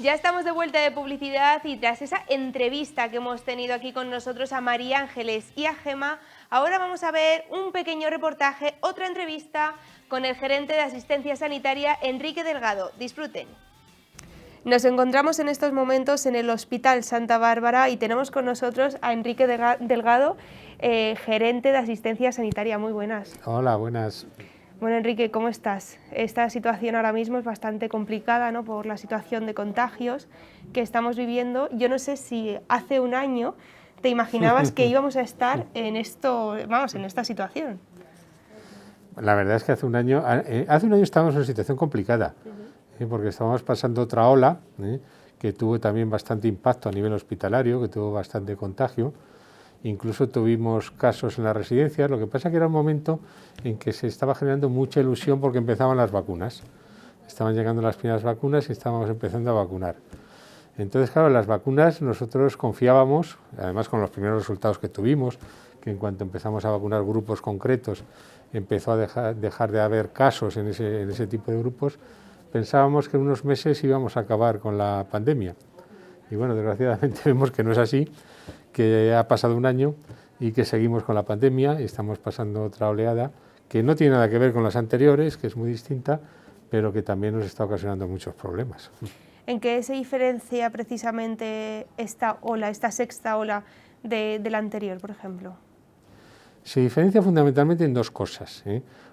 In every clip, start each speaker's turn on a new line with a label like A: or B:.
A: Ya estamos de vuelta de publicidad y tras esa entrevista que hemos tenido aquí con nosotros a María Ángeles y a Gemma, ahora vamos a ver un pequeño reportaje, otra entrevista con el gerente de asistencia sanitaria, Enrique Delgado. Disfruten. Nos encontramos en estos momentos en el Hospital Santa Bárbara y tenemos con nosotros a Enrique Delgado, gerente de asistencia sanitaria. Muy buenas.
B: Hola, buenas.
A: Bueno, Enrique, ¿cómo estás? Esta situación ahora mismo es bastante complicada, ¿no?, por la situación de contagios que estamos viviendo. Yo no sé si hace un año te imaginabas que íbamos a estar en esta situación.
B: La verdad es que hace un año estábamos en una situación complicada, porque estábamos pasando otra ola, que tuvo también bastante impacto a nivel hospitalario, que tuvo bastante contagio. Incluso tuvimos casos en las residencias, lo que pasa que era un momento en que se estaba generando mucha ilusión porque empezaban las vacunas. Estaban llegando las primeras vacunas y estábamos empezando a vacunar. Entonces, claro, las vacunas nosotros confiábamos, además con los primeros resultados que tuvimos, que en cuanto empezamos a vacunar grupos concretos, empezó a dejar de haber casos en ese tipo de grupos, pensábamos que en unos meses íbamos a acabar con la pandemia. Y bueno, desgraciadamente vemos que no es así, que ha pasado un año y que seguimos con la pandemia y estamos pasando otra oleada que no tiene nada que ver con las anteriores, que es muy distinta, pero que también nos está ocasionando muchos problemas.
A: ¿En qué se diferencia precisamente esta ola, esta sexta ola de la anterior, por ejemplo?
B: Se diferencia fundamentalmente en dos cosas,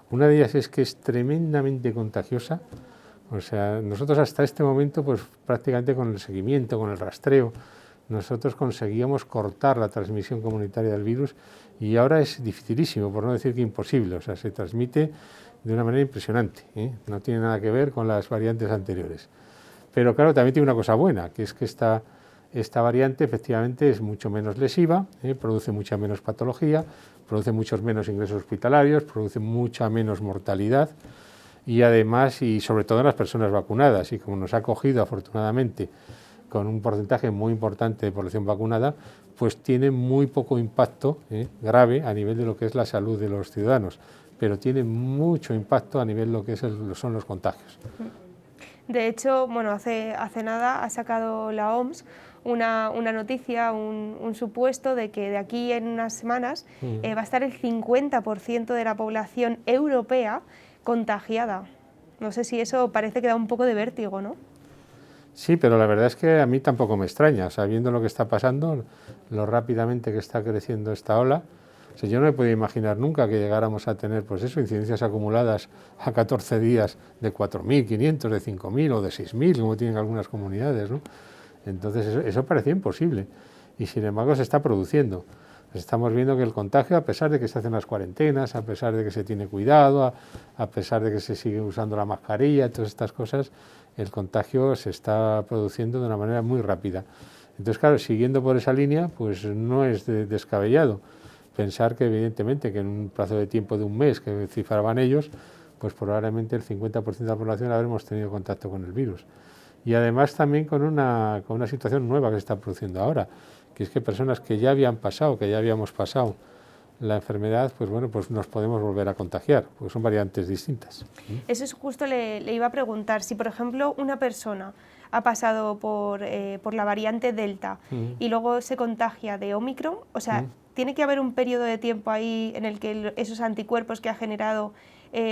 B: Una de ellas es que es tremendamente contagiosa. O sea, nosotros hasta este momento, pues prácticamente con el seguimiento, con el rastreo, nosotros conseguíamos cortar la transmisión comunitaria del virus y ahora es dificilísimo, por no decir que imposible. O sea, se transmite de una manera impresionante, No tiene nada que ver con las variantes anteriores. Pero claro, también tiene una cosa buena, que es que esta variante efectivamente es mucho menos lesiva, produce mucha menos patología, produce muchos menos ingresos hospitalarios, produce mucha menos mortalidad y además, y sobre todo en las personas vacunadas, y como nos ha cogido afortunadamente con un porcentaje muy importante de población vacunada, pues tiene muy poco impacto grave a nivel de lo que es la salud de los ciudadanos, pero tiene mucho impacto a nivel de lo que son los contagios.
A: De hecho, bueno, hace nada ha sacado la OMS una noticia, un supuesto de que de aquí en unas semanas va a estar el 50% de la población europea contagiada. No sé si eso parece que da un poco de vértigo, ¿no?
B: Sí, pero la verdad es que a mí tampoco me extraña, sabiendo lo que está pasando, lo rápidamente que está creciendo esta ola. O sea, yo no me podía imaginar nunca que llegáramos a tener, pues eso, incidencias acumuladas a 14 días de 4.500, de 5.000 o de 6.000, como tienen algunas comunidades, ¿no? Entonces eso parecía imposible y sin embargo se está produciendo. Estamos viendo que el contagio, a pesar de que se hacen las cuarentenas, a pesar de que se tiene cuidado, a pesar de que se sigue usando la mascarilla, todas estas cosas, el contagio se está produciendo de una manera muy rápida. Entonces, claro, siguiendo por esa línea, pues no es descabellado pensar que evidentemente que en un plazo de tiempo de un mes que cifraban ellos, pues probablemente el 50% de la población habremos tenido contacto con el virus. Y además también con una situación nueva que se está produciendo ahora, que es que personas que ya habían pasado, que ya habíamos pasado la enfermedad, pues bueno, pues nos podemos volver a contagiar, porque son variantes distintas.
A: Eso es justo, le iba a preguntar, si por ejemplo una persona ha pasado por la variante Delta y luego se contagia de Omicron, o sea, ¿tiene que haber un periodo de tiempo ahí en el que esos anticuerpos que ha generado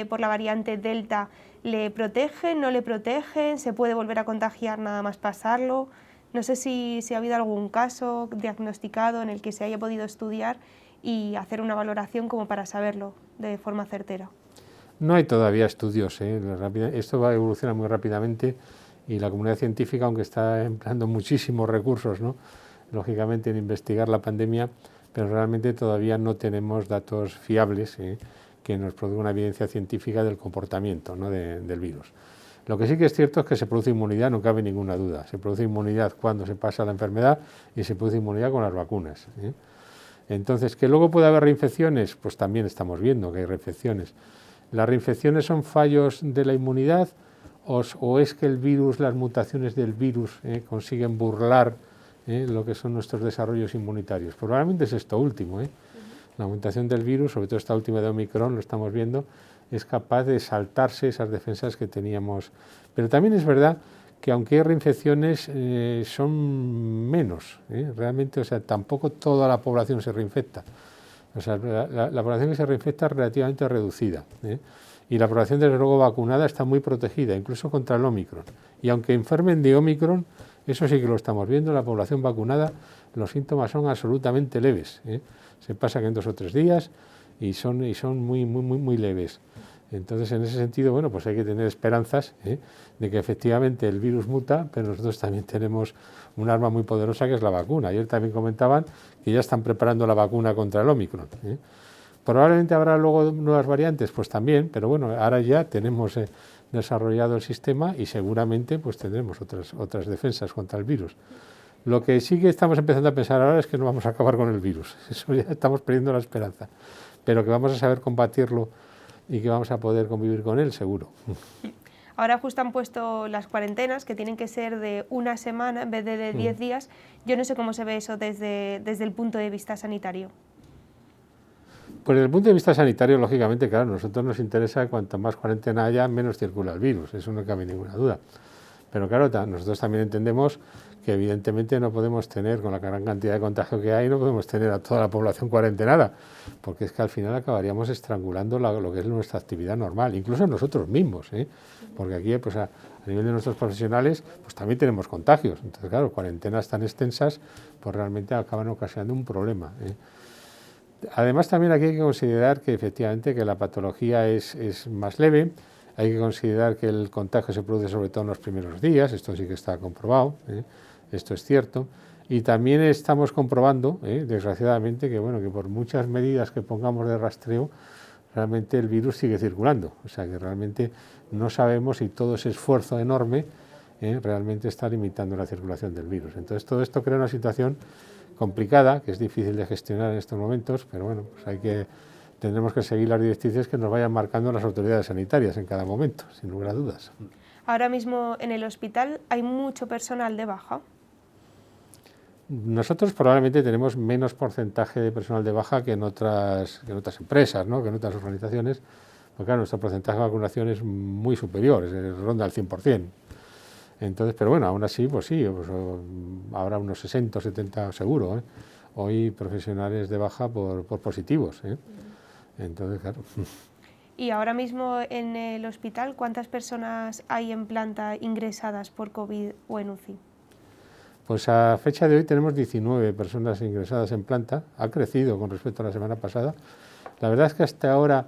A: por la variante Delta le protegen, no le protegen, se puede volver a contagiar nada más pasarlo? No sé si ha habido algún caso diagnosticado en el que se haya podido estudiar y hacer una valoración como para saberlo de forma certera.
B: No hay todavía estudios, esto va a evolucionar muy rápidamente y la comunidad científica, aunque está empleando muchísimos recursos, ¿no?, lógicamente en investigar la pandemia, pero realmente todavía no tenemos datos fiables que nos produzcan una evidencia científica del comportamiento, ¿no?, del virus. Lo que sí que es cierto es que se produce inmunidad, no cabe ninguna duda. Se produce inmunidad cuando se pasa la enfermedad y se produce inmunidad con las vacunas. Entonces, ¿que luego puede haber reinfecciones? Pues también estamos viendo que hay reinfecciones. ¿Las reinfecciones son fallos de la inmunidad o es que el virus, las mutaciones del virus consiguen burlar lo que son nuestros desarrollos inmunitarios? Probablemente es esto último. La mutación del virus, sobre todo esta última de Omicron, lo estamos viendo, es capaz de saltarse esas defensas que teníamos. Pero también es verdad que aunque hay reinfecciones son menos, realmente, o sea, tampoco toda la población se reinfecta. O sea, la población que se reinfecta es relativamente reducida, y la población, desde luego, vacunada está muy protegida, incluso contra el Ómicron. Y aunque enfermen de Ómicron, eso sí que lo estamos viendo, la población vacunada, los síntomas son absolutamente leves. Se pasan en 2 o 3 días y son muy leves. Entonces, en ese sentido, bueno, pues hay que tener esperanzas de que efectivamente el virus muta, pero nosotros también tenemos un arma muy poderosa que es la vacuna. Ayer también comentaban que ya están preparando la vacuna contra el Ómicron. Probablemente habrá luego nuevas variantes, pues también, pero bueno, ahora ya tenemos desarrollado el sistema y seguramente pues tendremos otras defensas contra el virus. Lo que sí que estamos empezando a pensar ahora es que no vamos a acabar con el virus, eso ya estamos perdiendo la esperanza, pero que vamos a saber combatirlo y que vamos a poder convivir con él, seguro.
A: Ahora justo han puesto las cuarentenas, que tienen que ser de 1 semana en vez de 10 días. Yo no sé cómo se ve eso desde el punto de vista sanitario.
B: Pues desde el punto de vista sanitario, lógicamente, claro, a nosotros nos interesa que cuanto más cuarentena haya, menos circula el virus, eso no cabe ninguna duda. Pero claro, nosotros también entendemos que evidentemente no podemos tener, con la gran cantidad de contagio que hay, no podemos tener a toda la población cuarentenada, porque es que al final acabaríamos estrangulando lo que es nuestra actividad normal, incluso nosotros mismos, porque aquí pues a nivel de nuestros profesionales pues también tenemos contagios. Entonces, claro, cuarentenas tan extensas pues realmente acaban ocasionando un problema. Además, también aquí hay que considerar que efectivamente que la patología es más leve. Hay que considerar que el contagio se produce sobre todo en los primeros días, esto sí que está comprobado, esto es cierto. Y también estamos comprobando, desgraciadamente, que, bueno, que por muchas medidas que pongamos de rastreo, realmente el virus sigue circulando. O sea que realmente no sabemos si todo ese esfuerzo enorme realmente está limitando la circulación del virus. Entonces todo esto crea una situación complicada, que es difícil de gestionar en estos momentos, pero bueno, pues tendremos que seguir las directrices que nos vayan marcando las autoridades sanitarias en cada momento, sin lugar a dudas.
A: Ahora mismo en el hospital hay mucho personal de baja.
B: Nosotros probablemente tenemos menos porcentaje de personal de baja que en otras empresas, ¿no? Que en otras organizaciones, porque claro, nuestro porcentaje de vacunación es muy superior, ronda el 100%. Entonces, pero bueno, aún así, pues sí, pues, habrá unos 60 o 70 seguro, hoy profesionales de baja por positivos. Entonces, claro.
A: Y ahora mismo en el hospital, ¿cuántas personas hay en planta ingresadas por COVID o en UCI?
B: Pues a fecha de hoy tenemos 19 personas ingresadas en planta, ha crecido con respecto a la semana pasada. La verdad es que hasta ahora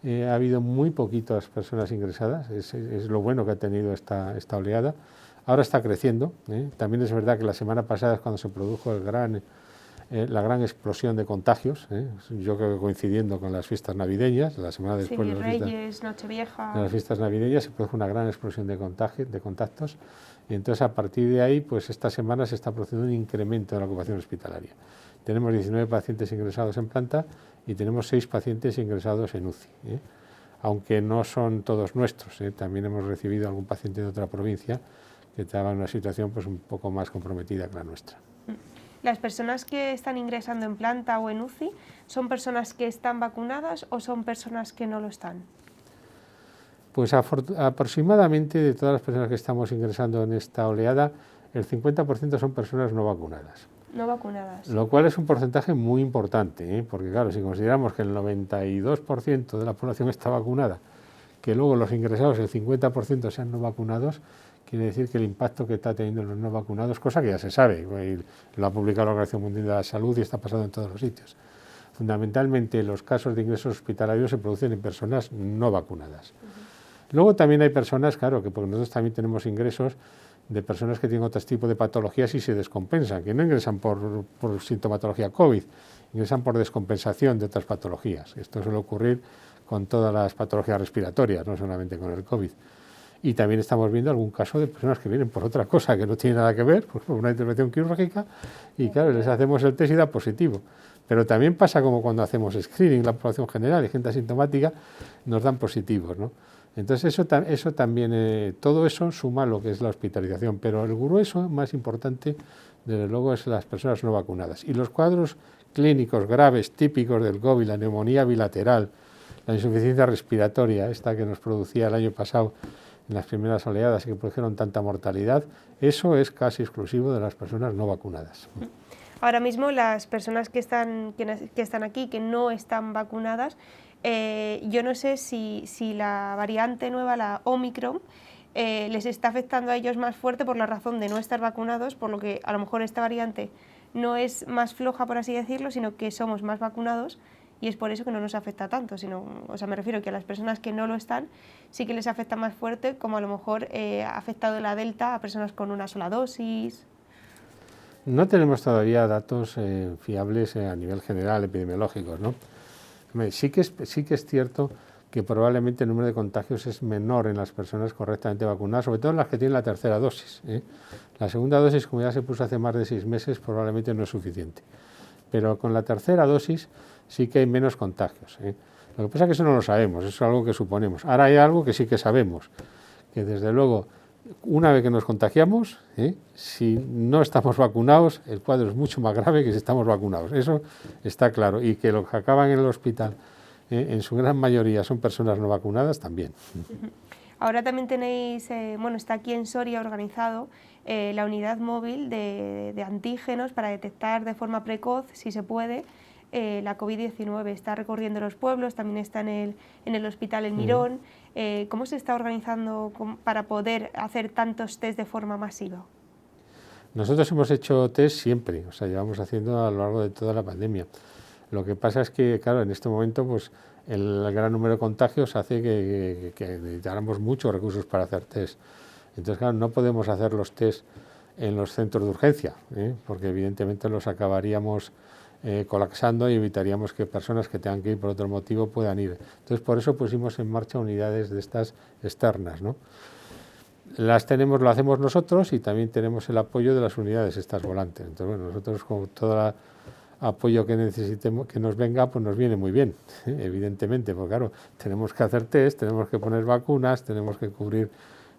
B: ha habido muy poquitas personas ingresadas, es lo bueno que ha tenido esta oleada. Ahora está creciendo, también es verdad que la semana pasada es cuando se produjo la gran explosión de contagios, yo creo que coincidiendo con las fiestas navideñas, la semana después de las fiestas navideñas se produjo una gran explosión de contactos, y entonces a partir de ahí, pues esta semana se está produciendo un incremento de la ocupación hospitalaria. Tenemos 19 pacientes ingresados en planta y tenemos 6 pacientes ingresados en UCI, aunque no son todos nuestros, también hemos recibido algún paciente de otra provincia que estaba en una situación pues un poco más comprometida que la nuestra.
A: ¿Las personas que están ingresando en planta o en UCI son personas que están vacunadas o son personas que no lo están?
B: Pues aproximadamente de todas las personas que estamos ingresando en esta oleada, el 50% son personas no vacunadas.
A: No vacunadas.
B: Lo cual es un porcentaje muy importante, porque claro, si consideramos que el 92% de la población está vacunada, que luego los ingresados, el 50% sean no vacunados, quiere decir que el impacto que está teniendo los no vacunados, cosa que ya se sabe, lo ha publicado la Organización Mundial de la Salud y está pasando en todos los sitios. Fundamentalmente los casos de ingresos hospitalarios se producen en personas no vacunadas. Luego también hay personas, claro, que porque nosotros también tenemos ingresos de personas que tienen otros tipos de patologías y se descompensan, que no ingresan por sintomatología COVID, ingresan por descompensación de otras patologías. Esto suele ocurrir con todas las patologías respiratorias, no solamente con el COVID. Y también estamos viendo algún caso de personas que vienen por otra cosa que no tiene nada que ver, por una intervención quirúrgica, y claro, les hacemos el test y da positivo. Pero también pasa como cuando hacemos screening, la población general y gente asintomática nos dan positivos, ¿no? Entonces eso también, todo eso suma lo que es la hospitalización, pero el grueso más importante, desde luego, es las personas no vacunadas. Y los cuadros clínicos graves típicos del COVID, la neumonía bilateral, la insuficiencia respiratoria, esta que nos producía el año pasado en las primeras oleadas y que produjeron tanta mortalidad, eso es casi exclusivo de las personas no vacunadas.
A: Ahora mismo las personas que están aquí, que no están vacunadas, yo no sé si la variante nueva, la Omicron, les está afectando a ellos más fuerte por la razón de no estar vacunados, por lo que a lo mejor esta variante no es más floja, por así decirlo, sino que somos más vacunados y es por eso que no nos afecta tanto, o sea, me refiero que a las personas que no lo están sí que les afecta más fuerte, como a lo mejor ha afectado la Delta a personas con una sola dosis.
B: No tenemos todavía datos fiables a nivel general, epidemiológicos, ¿no? Sí que es cierto que probablemente el número de contagios es menor en las personas correctamente vacunadas, sobre todo en las que tienen la tercera dosis, ¿eh? La segunda dosis, como ya se puso hace más de 6 meses, probablemente no es suficiente. Pero con la tercera dosis sí que hay menos contagios, ¿eh? Lo que pasa es que eso no lo sabemos, eso es algo que suponemos. Ahora hay algo que sí que sabemos, que desde luego, una vez que nos contagiamos, si no estamos vacunados, el cuadro es mucho más grave que si estamos vacunados. Eso está claro. Y que los que acaban en el hospital, en su gran mayoría, son personas no vacunadas también.
A: Ahora también tenéis, está aquí en Soria organizado la unidad móvil de antígenos para detectar de forma precoz, si se puede, la COVID-19. Está recorriendo los pueblos, también está en el hospital El Mirón. ¿Cómo se está organizando para poder hacer tantos test de forma masiva?
B: Nosotros hemos hecho test siempre, o sea, llevamos haciendo a lo largo de toda la pandemia. Lo que pasa es que, claro, en este momento, pues el gran número de contagios hace que necesitáramos muchos recursos para hacer test. Entonces, claro, no podemos hacer los test en los centros de urgencia, porque evidentemente los acabaríamos colapsando y evitaríamos que personas que tengan que ir por otro motivo puedan ir. Entonces, por eso pusimos en marcha unidades de estas externas, ¿no? Las tenemos, lo hacemos nosotros y también tenemos el apoyo de las unidades estas volantes. Entonces, bueno, nosotros con todo el apoyo que necesitemos, que nos venga, pues nos viene muy bien, evidentemente, porque claro, tenemos que hacer test, tenemos que poner vacunas, tenemos que cubrir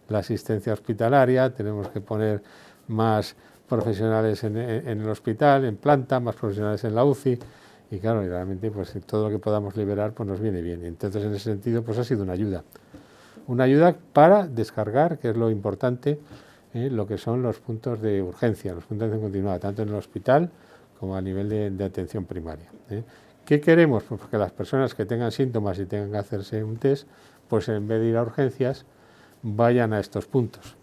B: la asistencia hospitalaria, tenemos que poner más profesionales en el hospital, en planta, más profesionales en la UCI, y claro, y realmente pues todo lo que podamos liberar pues nos viene bien. Entonces, en ese sentido, pues ha sido una ayuda. Una ayuda para descargar, que es lo importante, lo que son los puntos de urgencia, los puntos de atención continuada, tanto en el hospital como a nivel de atención primaria. ¿Qué queremos? Pues que las personas que tengan síntomas y tengan que hacerse un test, pues en vez de ir a urgencias, vayan a estos puntos.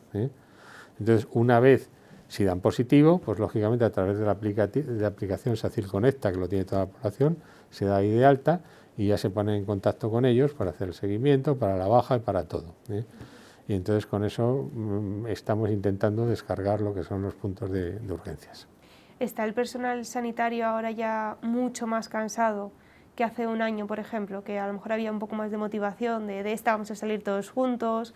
B: Entonces, una vez, si dan positivo, pues lógicamente a través de la aplicación SACIL Conecta, que lo tiene toda la población, se da ahí de alta y ya se ponen en contacto con ellos para hacer el seguimiento, para la baja y para todo. Y entonces con eso estamos intentando descargar lo que son los puntos de urgencias.
A: ¿Está el personal sanitario ahora ya mucho más cansado que hace un año, por ejemplo, que a lo mejor había un poco más de motivación, de esta vamos a salir todos juntos?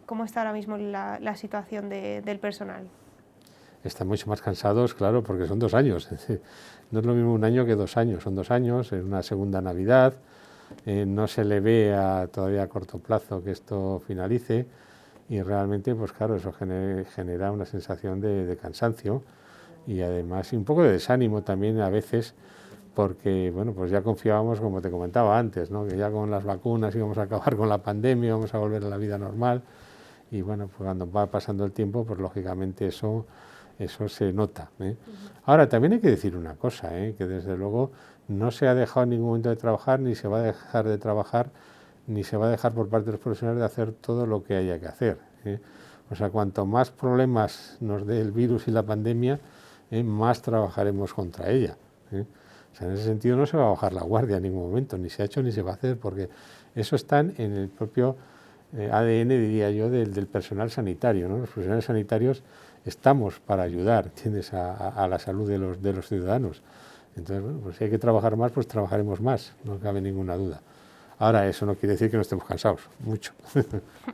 A: ¿Cómo está ahora mismo la situación del personal?
B: Están mucho más cansados, claro, porque son 2 años. No es lo mismo un año que 2 años. Son 2 años, es una segunda Navidad, no se le ve todavía a corto plazo que esto finalice y realmente, pues claro, eso genera una sensación de cansancio y además un poco de desánimo también a veces, porque bueno, pues ya confiábamos, como te comentaba antes, ¿no? Que ya con las vacunas íbamos a acabar con la pandemia, íbamos a volver a la vida normal y bueno, pues cuando va pasando el tiempo, pues lógicamente eso se nota. Ahora, también hay que decir una cosa, que desde luego no se ha dejado en ningún momento de trabajar, ni se va a dejar de trabajar, ni se va a dejar por parte de los profesionales de hacer todo lo que haya que hacer. O sea, cuanto más problemas nos dé el virus y la pandemia, más trabajaremos contra ella. O sea, en ese sentido no se va a bajar la guardia en ningún momento, ni se ha hecho ni se va a hacer, porque eso está en el propio ADN, diría yo, del personal sanitario, ¿no? Los profesionales sanitarios estamos para ayudar, ¿entiendes?, a la salud de los ciudadanos. Entonces, bueno, pues si hay que trabajar más, pues trabajaremos más, no cabe ninguna duda. Ahora, eso no quiere decir que no estemos cansados, mucho.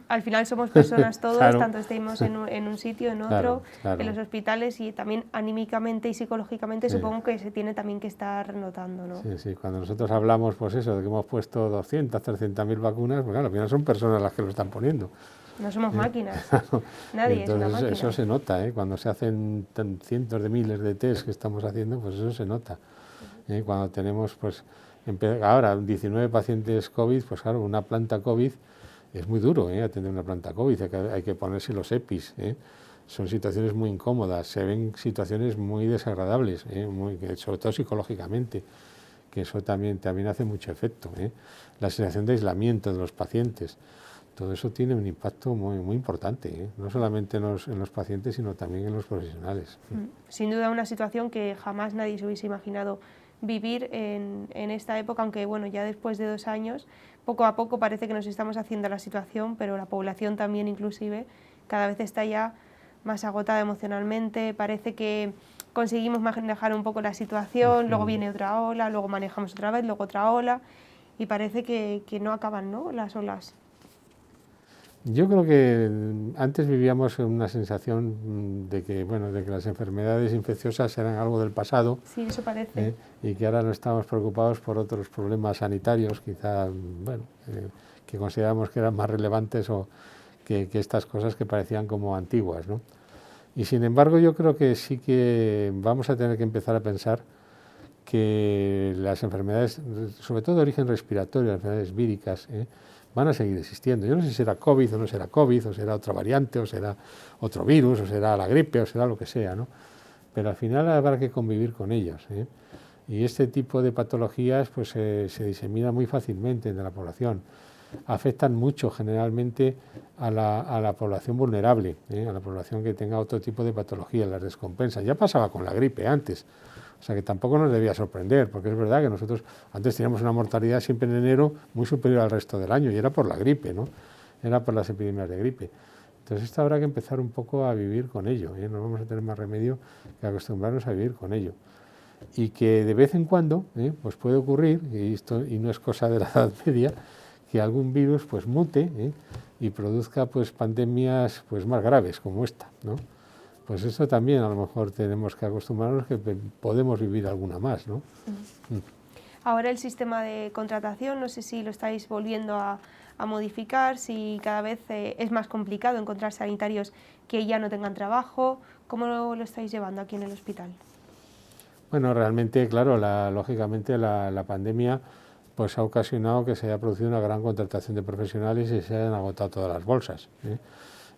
A: Al final somos personas todos,
B: claro.
A: tanto estemos en un sitio, en otro,
B: claro.
A: en los hospitales y también anímicamente y psicológicamente supongo que se tiene también que estar notando, ¿no?
B: Sí, cuando nosotros hablamos, pues eso, de que hemos puesto 200, 300.000 vacunas, pues claro, al final son personas las que lo están poniendo.
A: No somos máquinas,
B: Entonces,
A: nadie es una máquina.
B: Eso se nota, cuando se hacen cientos de miles de test que estamos haciendo, pues eso se nota. Cuando tenemos, pues, ahora 19 pacientes COVID, pues claro, una planta COVID es muy duro atender una planta COVID, hay que ponerse los EPIs, son situaciones muy incómodas, se ven situaciones muy desagradables, sobre todo psicológicamente, que eso también hace mucho efecto. La sensación de aislamiento de los pacientes, todo eso tiene un impacto muy importante, no solamente en los pacientes, sino también en los profesionales.
A: Sin duda una situación que jamás nadie se hubiese imaginado vivir en esta época, aunque bueno, ya después de 2 años, poco a poco parece que nos estamos haciendo la situación, pero la población también inclusive cada vez está ya más agotada emocionalmente, parece que conseguimos manejar un poco la situación, luego viene otra ola, luego manejamos otra vez, luego otra ola, y parece que no acaban, ¿no?, las olas.
B: Yo creo que antes vivíamos una sensación de que las enfermedades infecciosas eran algo del pasado.
A: Sí, eso parece.
B: Y que ahora no estamos preocupados por otros problemas sanitarios, quizá, que consideramos que eran más relevantes o que estas cosas que parecían como antiguas, ¿no? Y sin embargo yo creo que sí que vamos a tener que empezar a pensar que las enfermedades, sobre todo de origen respiratorio, las enfermedades víricas, van a seguir existiendo. Yo no sé si será COVID o no será COVID, o será otra variante, o será otro virus, o será la gripe, o será lo que sea, ¿no? Pero al final habrá que convivir con ellos. Y este tipo de patologías pues se diseminan muy fácilmente entre la población. Afectan mucho generalmente a la población vulnerable, a la población que tenga otro tipo de patologías, las descompensan. Ya pasaba con la gripe antes, o sea que tampoco nos debía sorprender, porque es verdad que nosotros antes teníamos una mortalidad siempre en enero muy superior al resto del año, y era por la gripe, ¿no? Era por las epidemias de gripe. Entonces esto habrá que empezar un poco a vivir con ello, no vamos a tener más remedio que acostumbrarnos a vivir con ello. Y que de vez en cuando pues puede ocurrir, y no es cosa de la Edad Media, que algún virus pues mute y produzca pues pandemias pues más graves como esta, ¿no? Pues eso también a lo mejor tenemos que acostumbrarnos que podemos vivir alguna más, ¿no?
A: Ahora el sistema de contratación, no sé si lo estáis volviendo a modificar, si cada vez es más complicado encontrar sanitarios que ya no tengan trabajo. ¿Cómo lo estáis llevando aquí en el hospital?
B: Bueno, realmente, claro, lógicamente la pandemia pues ha ocasionado que se haya producido una gran contratación de profesionales y se hayan agotado todas las bolsas.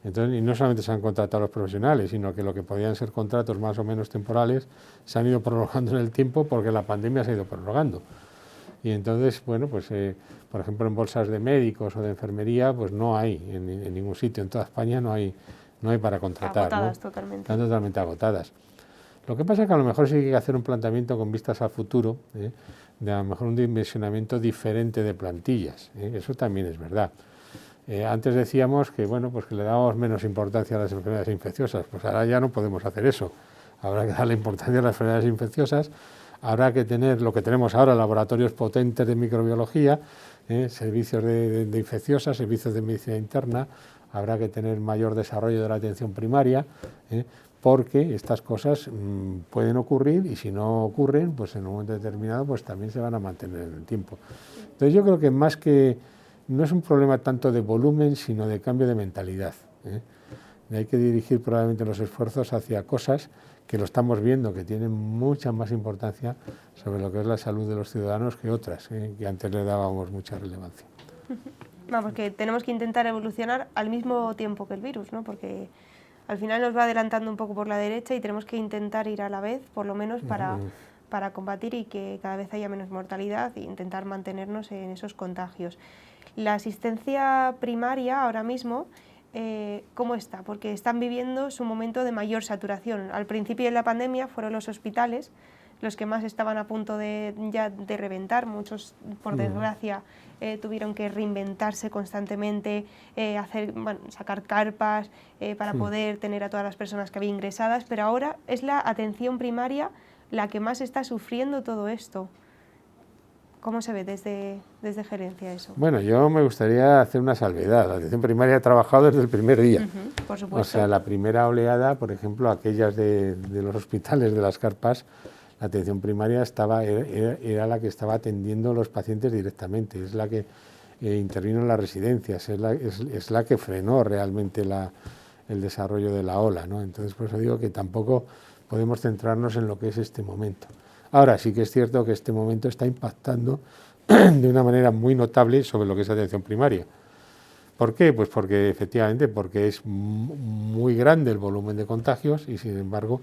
B: Entonces, y no solamente se han contratado los profesionales, sino que lo que podían ser contratos más o menos temporales se han ido prorrogando en el tiempo porque la pandemia se ha ido prorrogando. Y entonces, bueno, pues por ejemplo en bolsas de médicos o de enfermería, pues no hay en ningún sitio, en toda España no hay para contratar.
A: Agotadas,
B: ¿no?
A: totalmente.
B: Están totalmente agotadas. Lo que pasa es que a lo mejor sí hay que hacer un planteamiento con vistas al futuro, de a lo mejor un dimensionamiento diferente de plantillas, eso también es verdad. Antes decíamos que, bueno, pues que le dábamos menos importancia a las enfermedades infecciosas, pues ahora ya no podemos hacer eso. Habrá que darle importancia a las enfermedades infecciosas, habrá que tener lo que tenemos ahora, laboratorios potentes de microbiología, servicios de infecciosas, servicios de medicina interna, habrá que tener mayor desarrollo de la atención primaria, porque estas cosas pueden ocurrir y si no ocurren, pues en un momento determinado pues también se van a mantener en el tiempo. Entonces yo creo que más que no es un problema tanto de volumen, sino de cambio de mentalidad. Y hay que dirigir probablemente los esfuerzos hacia cosas que lo estamos viendo, que tienen mucha más importancia sobre lo que es la salud de los ciudadanos que otras, que antes le dábamos mucha relevancia.
A: Vamos, que tenemos que intentar evolucionar al mismo tiempo que el virus, ¿no? Porque al final nos va adelantando un poco por la derecha y tenemos que intentar ir a la vez, por lo menos para combatir y que cada vez haya menos mortalidad e intentar mantenernos en esos contagios. La asistencia primaria ahora mismo, ¿cómo está? Porque están viviendo su momento de mayor saturación. Al principio de la pandemia fueron los hospitales los que más estaban a punto de reventar. Muchos, por desgracia, tuvieron que reinventarse constantemente, sacar carpas para poder tener a todas las personas que había ingresadas, pero ahora es la atención primaria la que más está sufriendo todo esto. ¿Cómo se ve desde gerencia eso?
B: Bueno, yo me gustaría hacer una salvedad. La atención primaria ha trabajado desde el primer día.
A: Por supuesto.
B: O sea, la primera oleada, por ejemplo, aquellas de los hospitales, de las carpas, la atención primaria era la que estaba atendiendo a los pacientes directamente, es la que intervino en las residencias, es la que frenó realmente el desarrollo de la ola, ¿no? Entonces, por eso digo que tampoco podemos centrarnos en lo que es este momento. Ahora, sí que es cierto que este momento está impactando de una manera muy notable sobre lo que es atención primaria, ¿Por qué? Pues porque efectivamente porque es muy grande el volumen de contagios y sin embargo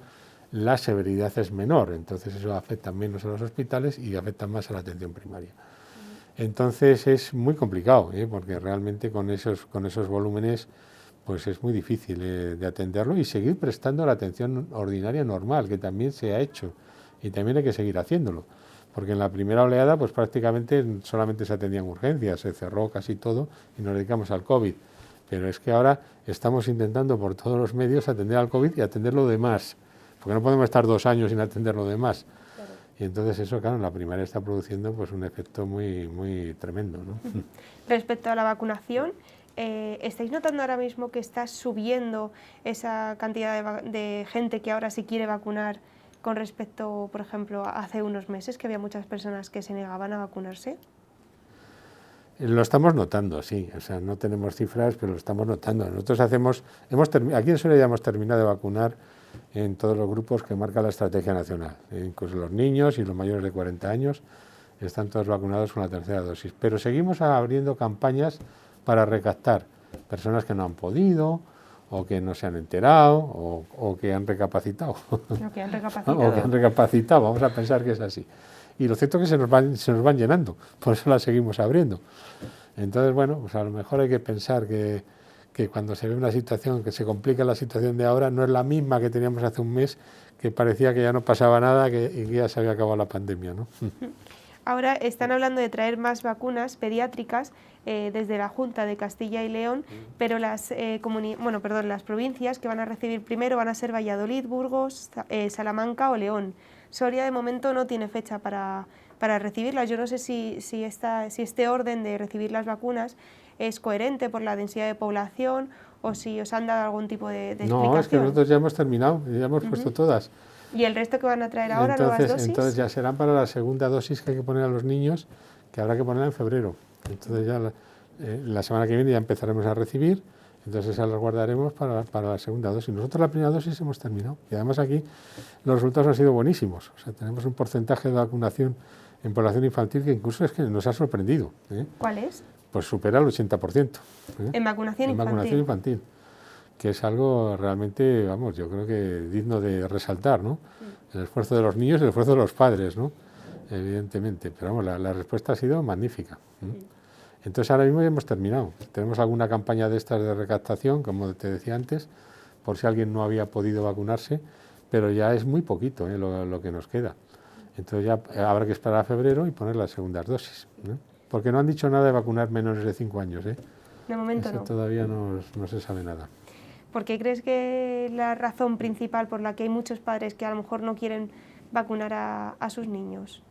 B: la severidad es menor, entonces eso afecta menos a los hospitales y afecta más a la atención primaria. Entonces es muy complicado, porque realmente con esos volúmenes pues es muy difícil de atenderlo y seguir prestando la atención ordinaria normal, que también se ha hecho y también hay que seguir haciéndolo. Porque en la primera oleada pues prácticamente solamente se atendían urgencias, se cerró casi todo y nos dedicamos al COVID. Pero es que ahora estamos intentando por todos los medios atender al COVID y atender lo demás, porque no podemos estar 2 años sin atender lo demás. Claro. Y entonces eso, claro, en la primaria está produciendo pues un efecto muy tremendo, ¿no?
A: Respecto a la vacunación, ¿estáis notando ahora mismo que está subiendo esa cantidad de gente que ahora sí quiere vacunar con respecto, por ejemplo, a hace unos meses, que había muchas personas que se negaban a vacunarse?
B: Lo estamos notando, sí. O sea, no tenemos cifras, pero lo estamos notando. Nosotros aquí en Soria ya hemos terminado de vacunar en todos los grupos que marca la estrategia nacional. Incluso los niños y los mayores de 40 años están todos vacunados con la tercera dosis. Pero seguimos abriendo campañas para recaptar personas que no han podido, o que no se han enterado, o que han recapacitado.
A: O que han recapacitado.
B: O que han recapacitado, vamos a pensar que es así. Y lo cierto es que se nos van llenando, por eso las seguimos abriendo. Entonces, bueno, pues a lo mejor hay que pensar que cuando se ve una situación, que se complica la situación de ahora, no es la misma que teníamos hace un mes, que parecía que ya no pasaba nada y que ya se había acabado la pandemia, ¿no?
A: Ahora están hablando de traer más vacunas pediátricas desde la Junta de Castilla y León, pero las provincias que van a recibir primero van a ser Valladolid, Burgos, Salamanca o León. Soria de momento no tiene fecha para recibirlas. Yo no sé si este orden de recibir las vacunas es coherente por la densidad de población o si os han dado algún tipo de explicación.
B: No, es que nosotros ya hemos terminado, ya hemos puesto todas.
A: ¿Y el resto que van a traer ahora, nuevas dosis?
B: Entonces ya serán para la segunda dosis que hay que poner a los niños, que habrá que ponerla en febrero. Entonces ya la semana que viene ya empezaremos a recibir, entonces ya las guardaremos para la segunda dosis. Nosotros la primera dosis hemos terminado y además aquí los resultados han sido buenísimos. O sea, tenemos un porcentaje de vacunación en población infantil que incluso es que nos ha sorprendido.
A: ¿Cuál es?
B: Pues supera el 80%.
A: ¿En vacunación infantil?
B: En vacunación infantil, que es algo realmente, vamos, yo creo que digno de resaltar, ¿no? El esfuerzo de los niños y el esfuerzo de los padres, ¿no? Evidentemente, pero vamos, la respuesta ha sido magnífica. Entonces ahora mismo ya hemos terminado. Tenemos alguna campaña de estas de recaptación, como te decía antes, por si alguien no había podido vacunarse, pero ya es muy poquito lo que nos queda. Entonces ya habrá que esperar a febrero y poner las segundas dosis, ¿no? Porque no han dicho nada de vacunar menores de 5 años, ¿eh?
A: De momento no.
B: Todavía no se sabe nada.
A: ¿Por qué crees que la razón principal por la que hay muchos padres que a lo mejor no quieren vacunar a sus niños?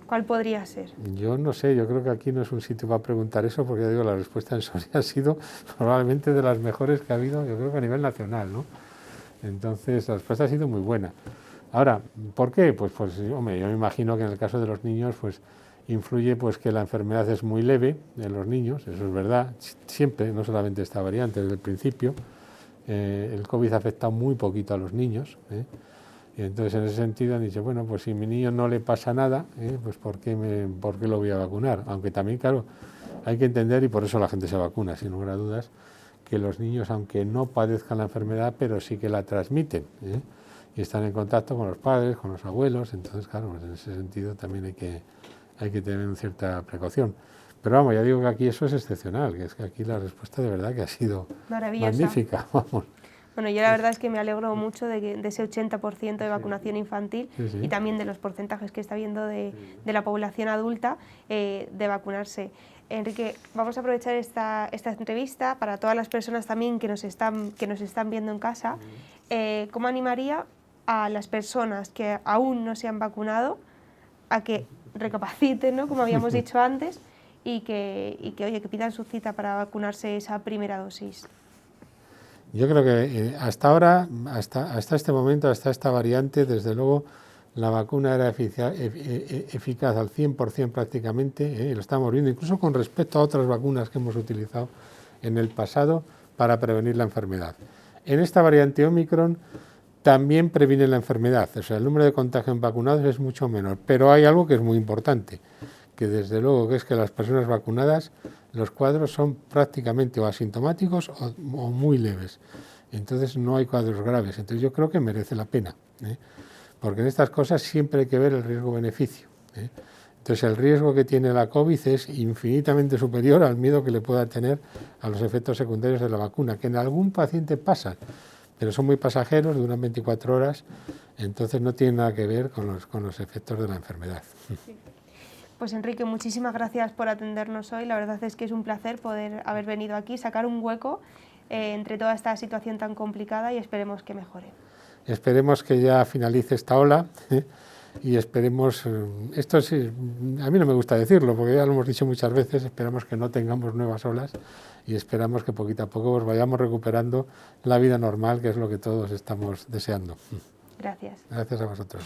A: ¿Cuál podría ser?
B: Yo no sé, yo creo que aquí no es un sitio para preguntar eso, porque ya digo, la respuesta en Soria ha sido probablemente de las mejores que ha habido, yo creo que a nivel nacional, ¿no? Entonces la respuesta ha sido muy buena. Ahora, ¿por qué? Pues hombre, yo me imagino que en el caso de los niños, pues influye pues que la enfermedad es muy leve en los niños, eso es verdad, siempre, no solamente esta variante, desde el principio. El COVID ha afectado muy poquito a los niños, y entonces en ese sentido han dicho, bueno, pues si a mi niño no le pasa nada, pues ¿por qué lo voy a vacunar? Aunque también, claro, hay que entender, y por eso la gente se vacuna, sin lugar a dudas, que los niños, aunque no padezcan la enfermedad, pero sí que la transmiten, y están en contacto con los padres, con los abuelos, entonces, claro, pues en ese sentido también hay que tener cierta precaución. Pero vamos, ya digo que aquí eso es excepcional, que es que aquí la respuesta de verdad que ha sido magnífica, vamos.
A: Bueno, yo la verdad es que me alegro mucho de ese 80% de vacunación infantil y también de los porcentajes que está viendo de la población adulta de vacunarse. Enrique, vamos a aprovechar esta entrevista para todas las personas también que nos están viendo en casa. ¿Cómo animaría a las personas que aún no se han vacunado a que recapaciten, ¿no?, como habíamos dicho antes, y que pidan su cita para vacunarse esa primera dosis?
B: Yo creo que hasta ahora, hasta este momento, hasta esta variante, desde luego, la vacuna era eficaz al 100% prácticamente, lo estamos viendo, incluso con respecto a otras vacunas que hemos utilizado en el pasado para prevenir la enfermedad. En esta variante Omicron también previene la enfermedad, o sea, el número de contagios en vacunados es mucho menor, pero hay algo que es muy importante, que desde luego que es que las personas vacunadas, los cuadros son prácticamente o asintomáticos o muy leves. Entonces no hay cuadros graves. Entonces yo creo que merece la pena, ¿eh? Porque en estas cosas siempre hay que ver el riesgo-beneficio, ¿eh? Entonces el riesgo que tiene la COVID es infinitamente superior al miedo que le pueda tener a los efectos secundarios de la vacuna, que en algún paciente pasan, pero son muy pasajeros, duran 24 horas, entonces no tienen nada que ver con los efectos de la enfermedad.
A: Sí. Pues Enrique, muchísimas gracias por atendernos hoy. La verdad es que es un placer poder haber venido aquí, sacar un hueco entre toda esta situación tan complicada y esperemos que mejore.
B: Esperemos que ya finalice esta ola, y esperemos, esto sí, a mí no me gusta decirlo porque ya lo hemos dicho muchas veces, esperamos que no tengamos nuevas olas y esperamos que poquito a poco pues vayamos recuperando la vida normal, que es lo que todos estamos deseando.
A: Gracias.
B: Gracias a vosotros.